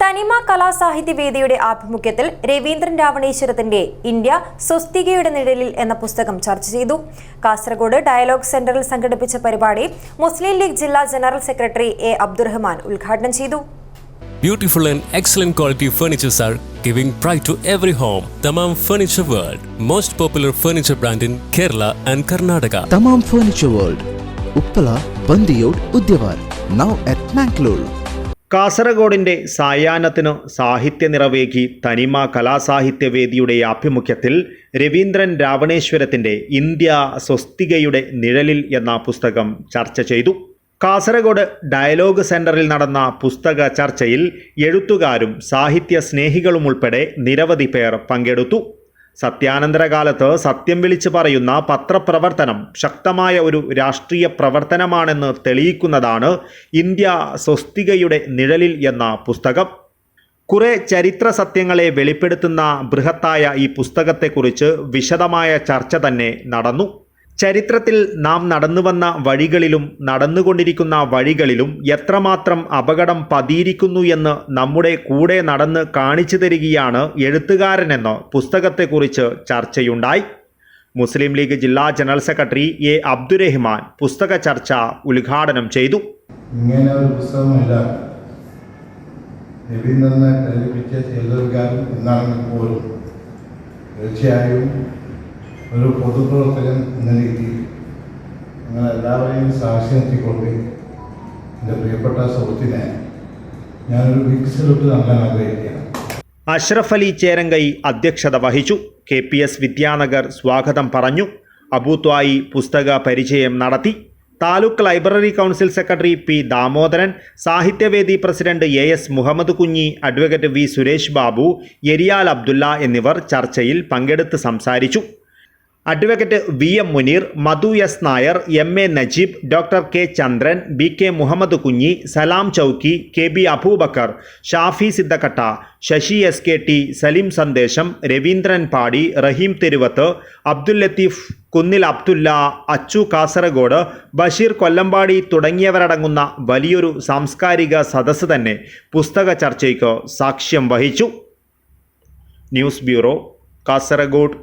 തനിമ കലാസാഹിത്യവേദിയുടെ ആഭിമുഖ്യത്തിൽ രവീന്ദ്രൻ രാവണേശ്വരത്തിന്റെ ഇന്ത്യ സ്വസ്തികയുടെ നിഴലിൽ എന്ന പുസ്തകം ചർച്ച ചെയ്തു. കാസർഗോഡ് ഡയലോഗ് സെന്ററിൽ സംഘടിപ്പിച്ച പരിപാടി മുസ്ലിം ലീഗ് ജില്ലാ ജനറൽ സെക്രട്ടറി എ അബ്ദുറഹ്മാൻ ഉദ്ഘാടനം ചെയ്തു. Beautiful and excellent quality furnitures are giving pride to every home. Tamam Furniture World, most popular furniture brand in Kerala and Karnataka. Tamam Furniture World, Uppala, Bandiyod, Udyavar, now at Mangalore. കാസർഗോഡിന്റെ സായാഹ്നത്തിന് സാഹിത്യ നിറവേകി തനിമ കലാസാഹിത്യവേദിയുടെ ആഭിമുഖ്യത്തിൽ Raveendran രാവണേശ്വരത്തിന്റെ India സ്വസ്തികയുടെ നിഴലിൽ എന്ന പുസ്തകം ചർച്ച ചെയ്തു. Kasaragod dialogue സെന്ററിൽ നടന്ന പുസ്തക ചർച്ചയിൽ എഴുത്തുകാരും സാഹിത്യ സ്നേഹികളും ഉൾപ്പെടെ നിരവധി പേർ പങ്കെടുത്തു. സത്യാനന്തരകാലത്ത് സത്യം വിളിച്ചു പറയുന്ന പത്രപ്രവർത്തനം ശക്തമായ ഒരു രാഷ്ട്രീയ പ്രവർത്തനമാണെന്ന് തെളിയിക്കുന്നതാണ് ഇന്ത്യ സ്വസ്തികയുടെ നിഴലിൽ എന്ന പുസ്തകം. കുറെ ചരിത്ര സത്യങ്ങളെ വെളിപ്പെടുത്തുന്ന ബൃഹത്തായ ഈ പുസ്തകത്തെക്കുറിച്ച് വിശദമായ ചർച്ച തന്നെ നടന്നു. ചരിത്രത്തിൽ നാം നടന്നുവന്ന വഴികളിലും നടന്നുകൊണ്ടിരിക്കുന്ന വഴികളിലും എത്രമാത്രം അപകടം പതിയിരിക്കുന്നു എന്ന് നമ്മുടെ കൂടെ നടന്ന് കാണിച്ചു തരികയാണ് എഴുത്തുകാരനെന്ന് പുസ്തകത്തെക്കുറിച്ച് ചർച്ചയുണ്ടായി. മുസ്ലിം ലീഗ് ജില്ലാ ജനറൽ സെക്രട്ടറി എ അബ്ദുറഹ്മാൻ പുസ്തക ചർച്ച ഉദ്ഘാടനം ചെയ്തു. ഇങ്ങനെ ഒരു പുസ്തകമില്ല രവീന്ദ്രനെ പ്രേരിപ്പിച്ച എഴുത്തുകാരൻ എന്നാണെങ്കിൽ പോലും തീർച്ചയായും ഒരു പൊതുപ്രവർത്തകൻ എന്ന രീതിയിൽ അങ്ങനെ എല്ലാവരെയും സാക്ഷി നിർത്തിക്കൊണ്ട് എൻ്റെ പ്രിയപ്പെട്ട സുഹൃത്തിനെ ഞാനൊരു ബിഗ് സല്യൂട്ട് നൽകാൻ ആഗ്രഹിക്കുകയാണ്. അഷ്റഫ് അലി ചേരങ്കൈ അധ്യക്ഷത വഹിച്ചു. KPS വിദ്യാനഗർ സ്വാഗതം പറഞ്ഞു. അബൂത്വായി പുസ്തക പരിചയം നടത്തി. Taluk library council secretary P Damodaran, Sahithyavedi president AS Muhammad Kunhi, advocate V Suresh Babu, Eriyal Abdulla എന്നിവർ ചർച്ചയിൽ പങ്കെടുത്ത് സംസാരിച്ചു. Advocate VM Muneer, Madhu S Nair, MA Najeeb, doctor K Chandran, BK Muhammad Kunhi, Salam ചൗക്കി, KB അബൂബക്കർ, ഷാഫി സിദ്ദക്കട്ട, ശശി SKT, സലീം സന്ദേശം, രവീന്ദ്രൻ പാടി, റഹീം തെരുവത്ത്, അബ്ദുൽ ലത്തീഫ് കുന്നിൽ, അബ്ദുല്ല, അച്ചു കാസർഗോഡ്, ബഷീർ കൊല്ലമ്പാടി തുടങ്ങിയവരടങ്ങുന്ന വലിയൊരു സാംസ്കാരിക സദസ്സ് തന്നെ പുസ്തക ചർച്ചയ്ക്ക് സാക്ഷ്യം വഹിച്ചു. News bureau, Kasaragod.